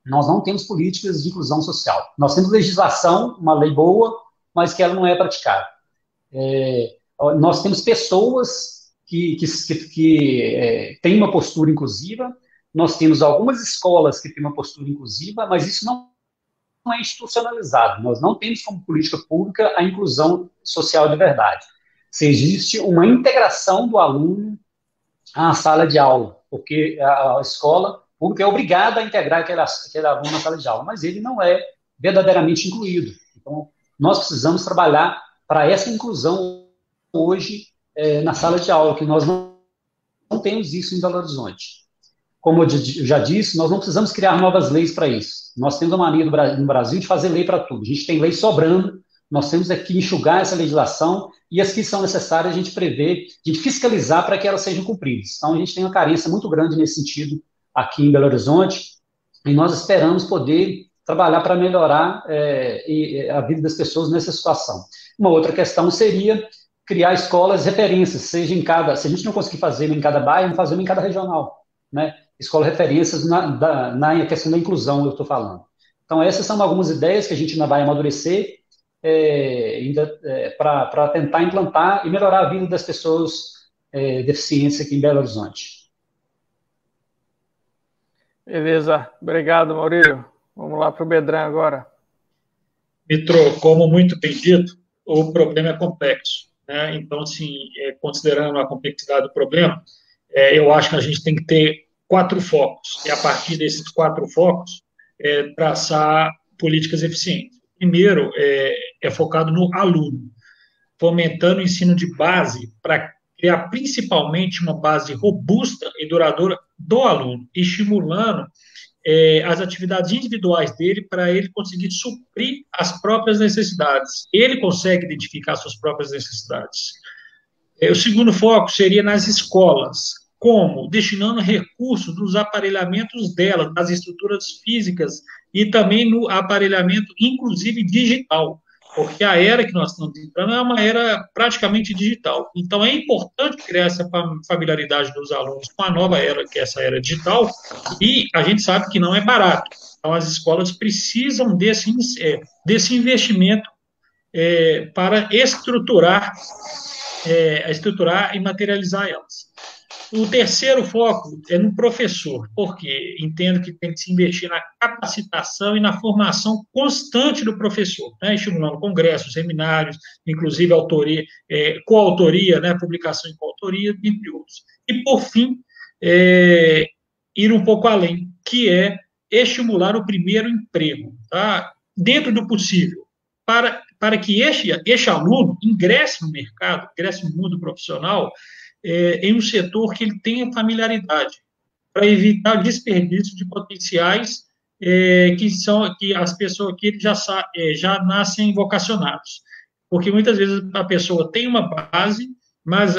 nós não temos políticas de inclusão social. Nós temos legislação, uma lei boa, mas que ela não é praticada. Nós temos pessoas que têm uma postura inclusiva, nós temos algumas escolas que têm uma postura inclusiva, mas isso não é institucionalizado. Nós não temos como política pública a inclusão social de verdade. Se existe uma integração do aluno à sala de aula, porque a escola pública é obrigada a integrar aquele aluno na sala de aula, mas ele não é verdadeiramente incluído. Então, nós precisamos trabalhar para essa inclusão hoje na sala de aula, que nós não temos isso em Belo Horizonte. Como eu já disse, nós não precisamos criar novas leis para isso. Nós temos a mania no Brasil de fazer lei para tudo. A gente tem lei sobrando, nós temos que enxugar essa legislação e as que são necessárias a gente prever, a gente fiscalizar para que elas sejam cumpridas. Então, a gente tem uma carência muito grande nesse sentido aqui em Belo Horizonte e nós esperamos poder trabalhar para melhorar a vida das pessoas nessa situação. Uma outra questão seria criar escolas referências, se a gente não conseguir fazer em cada bairro, fazer em cada regional, né? Escola referências na questão da inclusão, eu estou falando. Então, essas são algumas ideias que a gente ainda vai amadurecer para tentar implantar e melhorar a vida das pessoas deficientes aqui em Belo Horizonte.
Beleza, obrigado, Maurílio. Vamos lá para o Bedran agora.
Mitro, como muito bem dito, o problema é complexo, né? Então, assim, considerando a complexidade do problema, eu acho que a gente tem que ter 4 focos, e a partir desses 4 focos, traçar políticas eficientes. Primeiro, é focado no aluno, fomentando o ensino de base para criar principalmente uma base robusta e duradoura do aluno, estimulando as atividades individuais dele para ele conseguir suprir as próprias necessidades. Ele consegue identificar suas próprias necessidades. O segundo foco seria nas escolas. Como? Destinando recursos nos aparelhamentos delas, nas estruturas físicas e também no aparelhamento, inclusive digital. porque a era que nós estamos entrando é uma era praticamente digital. Então, é importante criar essa familiaridade dos alunos com a nova era, que é essa era digital, e a gente sabe que não é barato. Então, as escolas precisam desse investimento para estruturar e materializar elas. O terceiro foco é no professor, porque entendo que tem que se investir na capacitação e na formação constante do professor, né? Estimulando congressos, seminários, inclusive coautoria, né? Publicação em coautoria, entre outros. E, por fim, ir um pouco além, que é estimular o primeiro emprego, tá? Dentro do possível, para que este aluno ingresse no mercado, ingresse no mundo profissional, em um setor que ele tenha familiaridade, para evitar o desperdício de potenciais que as pessoas que ele já nascem vocacionados. Porque muitas vezes a pessoa tem uma base, mas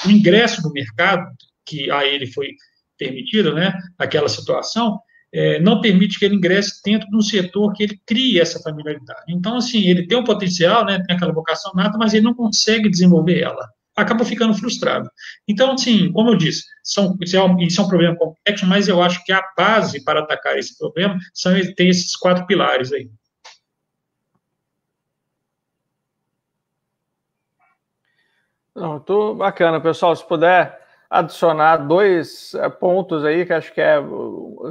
o ingresso no mercado, que a ele foi permitido, né, aquela situação, não permite que ele ingresse dentro de um setor que ele crie essa familiaridade. Então, assim, ele tem um potencial, né, tem aquela vocação nata, mas ele não consegue desenvolver ela. Acaba ficando frustrado. Então, assim, como eu disse, isso é um problema complexo, mas eu acho que a base para atacar esse problema tem esses 4 pilares aí.
Muito bacana, pessoal. Se puder adicionar 2 pontos aí que acho que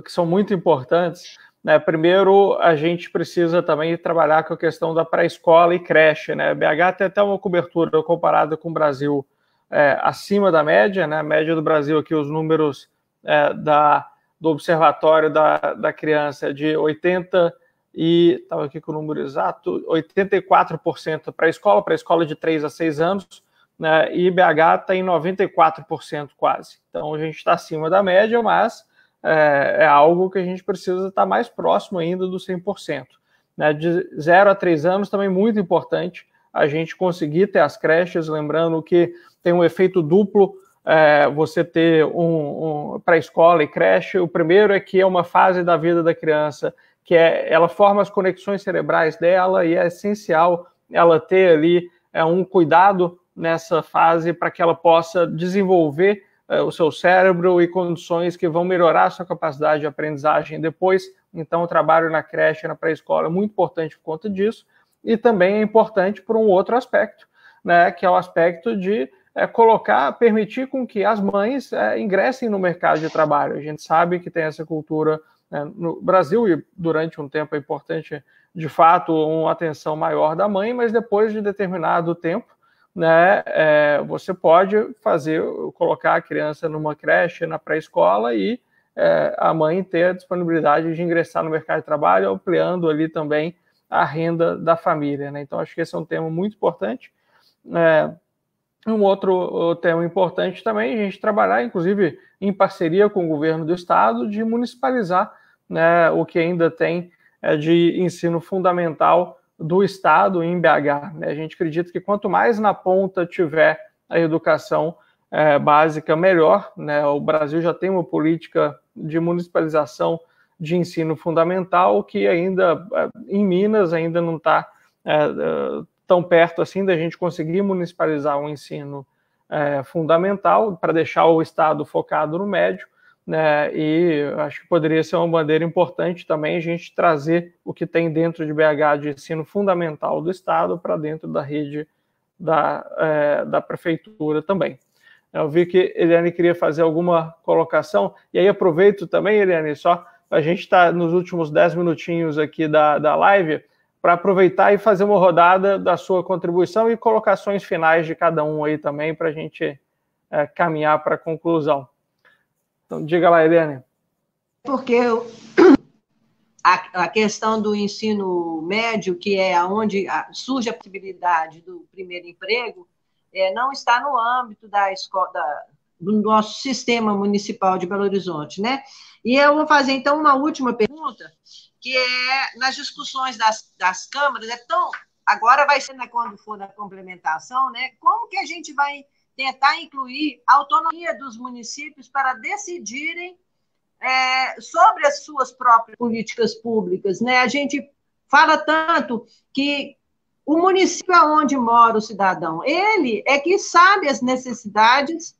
são muito importantes, né? Primeiro, a gente precisa também trabalhar com a questão da pré-escola e creche, né? BH tem até uma cobertura comparada com o Brasil acima da média, né? A média do Brasil aqui, os números do Observatório da Criança de 84% para a escola de 3 a 6 anos, né, e BH está em 94% quase. Então, a gente está acima da média, mas é algo que a gente precisa estar mais próximo ainda do 100%. Né? De 0 a 3 anos também muito importante a gente conseguir ter as creches, lembrando que tem um efeito duplo, você ter pré-escola e creche. O primeiro é que é uma fase da vida da criança que ela forma as conexões cerebrais dela e é essencial ela ter ali um cuidado nessa fase para que ela possa desenvolver o seu cérebro e condições que vão melhorar a sua capacidade de aprendizagem depois. Então, o trabalho na creche, na pré-escola é muito importante por conta disso, e também é importante por um outro aspecto, né, que é o aspecto de permitir com que as mães ingressem no mercado de trabalho. A gente sabe que tem essa cultura no Brasil, e durante um tempo é importante, de fato, uma atenção maior da mãe, mas depois de determinado tempo, né, você pode colocar a criança numa creche, na pré-escola, e a mãe ter a disponibilidade de ingressar no mercado de trabalho, ampliando ali também a renda da família, né? Então, acho que esse é um tema muito importante. Um outro tema importante também, a gente trabalhar, inclusive, em parceria com o governo do estado, de municipalizar, né, o que ainda tem de ensino fundamental do estado em BH. Né? A gente acredita que quanto mais na ponta tiver a educação básica, melhor. Né? O Brasil já tem uma política de municipalização de ensino fundamental que ainda, em Minas, ainda não está tão perto assim da gente conseguir municipalizar o ensino fundamental para deixar o estado focado no médio. Né, e acho que poderia ser uma bandeira importante também a gente trazer o que tem dentro de BH de ensino fundamental do estado para dentro da rede da prefeitura também. Eu vi que Eliane queria fazer alguma colocação, e aí aproveito também, Eliane, só a gente está nos últimos 10 minutinhos aqui da live, para aproveitar e fazer uma rodada da sua contribuição e colocações finais de cada um aí também, para a gente caminhar para a conclusão. Então, diga lá, Eliane.
Porque a questão do ensino médio, que é onde surge a possibilidade do primeiro emprego, não está no âmbito da escola, do nosso sistema municipal de Belo Horizonte, né? E eu vou fazer, então, uma última pergunta, que é nas discussões das câmaras, agora vai ser quando for na complementação, né? Como que a gente vai tentar incluir a autonomia dos municípios para decidirem sobre as suas próprias políticas públicas, né? A gente fala tanto que o município é onde mora o cidadão. Ele é que sabe as necessidades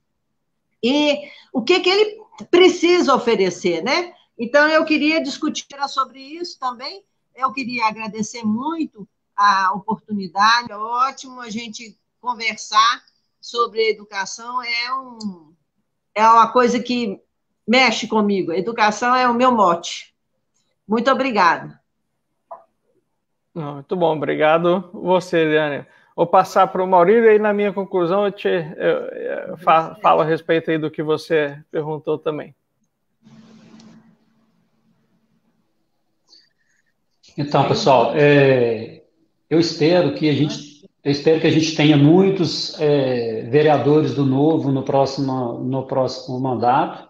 e o que ele precisa oferecer, né? Então, eu queria discutir sobre isso também. Eu queria agradecer muito a oportunidade. É ótimo a gente conversar sobre educação. É uma coisa que mexe comigo. Educação é o meu mote. Muito obrigada.
Muito bom, obrigado você, Eliane. Vou passar para o Maurílio e na minha conclusão eu falo a respeito aí do que você perguntou também.
Então, pessoal, eu espero que a gente tenha muitos vereadores do Novo no próximo mandato,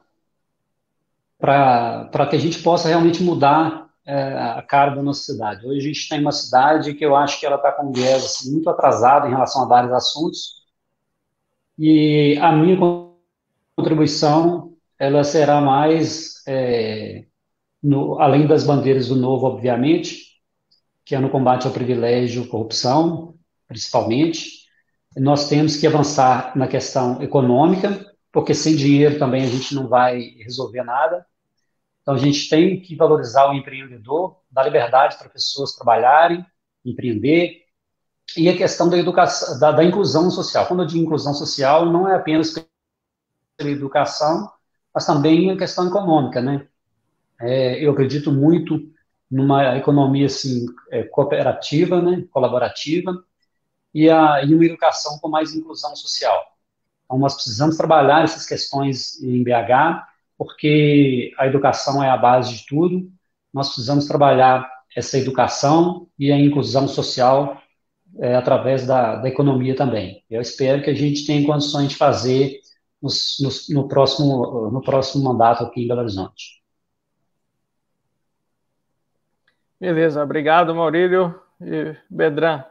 para que a gente possa realmente mudar a cara da nossa cidade. Hoje a gente tem uma cidade que eu acho que ela está com um viés assim, muito atrasado em relação a vários assuntos, e a minha contribuição ela será mais, além das bandeiras do Novo, obviamente, que é no combate ao privilégio e corrupção, principalmente. Nós temos que avançar na questão econômica, porque sem dinheiro também a gente não vai resolver nada. Então, a gente tem que valorizar o empreendedor, dar liberdade para pessoas trabalharem, empreender, e a questão da educação, da inclusão social. Quando eu digo inclusão social, não é apenas pela educação, mas também a questão econômica, né? Eu acredito muito numa economia assim, cooperativa, né, colaborativa, e uma educação com mais inclusão social. Então, nós precisamos trabalhar essas questões em BH, porque a educação é a base de tudo. Nós precisamos trabalhar essa educação e a inclusão social através da economia também. Eu espero que a gente tenha condições de fazer no próximo mandato aqui em Belo Horizonte.
Beleza, obrigado, Maurílio e Bedran.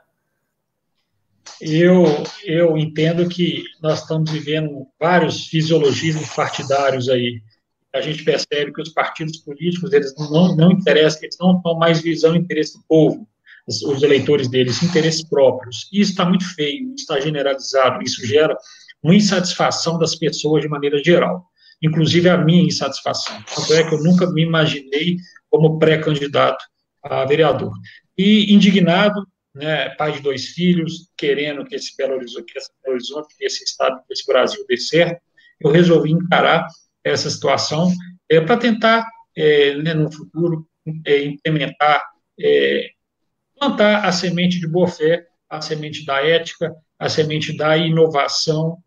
Eu entendo que nós estamos vivendo vários fisiologismos partidários aí. A gente percebe que os partidos políticos, eles não interessam, eles não estão mais visando o interesse do povo, os eleitores deles, interesses próprios. Isso está muito feio, isso está generalizado, isso gera uma insatisfação das pessoas de maneira geral, inclusive a minha insatisfação. Tanto é que eu nunca me imaginei como pré-candidato a vereador. E indignado, né, pai de 2 filhos, querendo que esse Belo Horizonte, que esse estado, que esse Brasil dê certo, eu resolvi encarar essa situação para tentar, no futuro, implementar, plantar a semente de boa-fé, a semente da ética, a semente da inovação,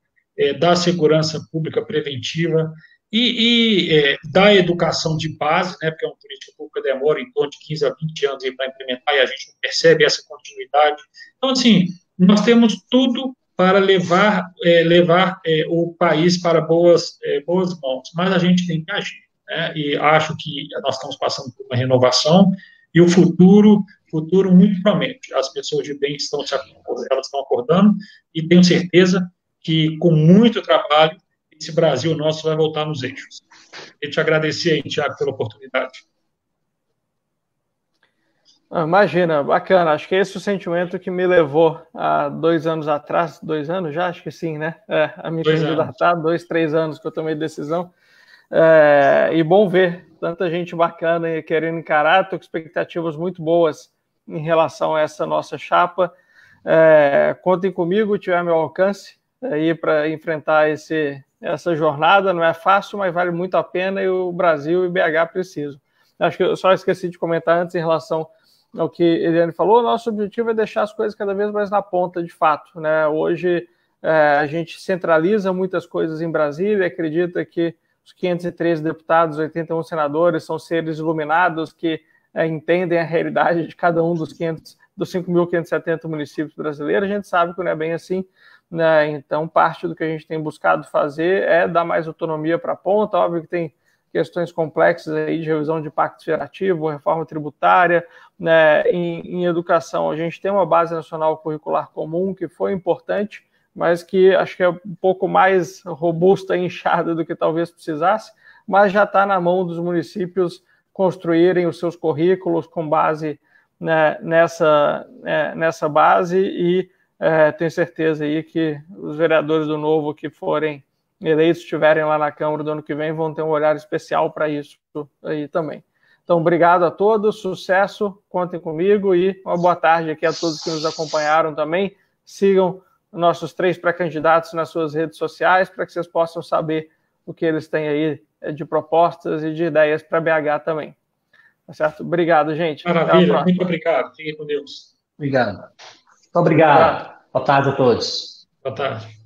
da segurança pública preventiva e da educação de base, né, porque uma política pública demora em torno de 15 a 20 anos para implementar e a gente não percebe essa continuidade. Então, assim, nós temos tudo para levar o país para boas mãos, mas a gente tem que agir, né? E acho que nós estamos passando por uma renovação e o futuro muito promete. As pessoas de bem elas estão acordando e tenho certeza que com muito trabalho esse Brasil nosso vai voltar nos eixos. Eu te agradecer aí, Tiago, pela oportunidade.
Imagina, bacana. Acho que esse é o sentimento que me levou há 2 anos atrás, 2 anos já? Acho que sim, né? A me candidatar, 2, 3 anos que eu tomei decisão. E bom ver tanta gente bacana e querendo encarar. Estou com expectativas muito boas em relação a essa nossa chapa. Contem comigo, tiver meu alcance aí para enfrentar essa jornada. Não é fácil, mas vale muito a pena e o Brasil e BH precisam. Acho que eu só esqueci de comentar antes em relação ao que Eliane falou. Nosso objetivo é deixar as coisas cada vez mais na ponta, de fato, né? Hoje a gente centraliza muitas coisas em Brasília, acredita que os 513 deputados, 81 senadores são seres iluminados que entendem a realidade de cada um dos 5.570 municípios brasileiros. A gente sabe que não é bem assim, né? Então, parte do que a gente tem buscado fazer é dar mais autonomia para a ponta. Óbvio que tem questões complexas aí de revisão de pacto federativo, reforma tributária, né? Em educação, a gente tem uma base nacional curricular comum que foi importante, mas que acho que é um pouco mais robusta e inchada do que talvez precisasse, mas já está na mão dos municípios construírem os seus currículos com base né, nessa base e tenho certeza aí que os vereadores do Novo que forem eleitos, estiverem lá na Câmara do ano que vem, vão ter um olhar especial para isso aí também. Então, obrigado a todos, sucesso, contem comigo e uma boa tarde aqui a todos que nos acompanharam também. Sigam nossos 3 pré-candidatos nas suas redes sociais para que vocês possam saber o que eles têm aí de propostas e de ideias para BH também. Tá certo? Obrigado, gente.
Maravilha, muito obrigado. Fiquem com Deus.
Obrigado. Muito obrigado. Boa tarde a todos.
Boa tarde.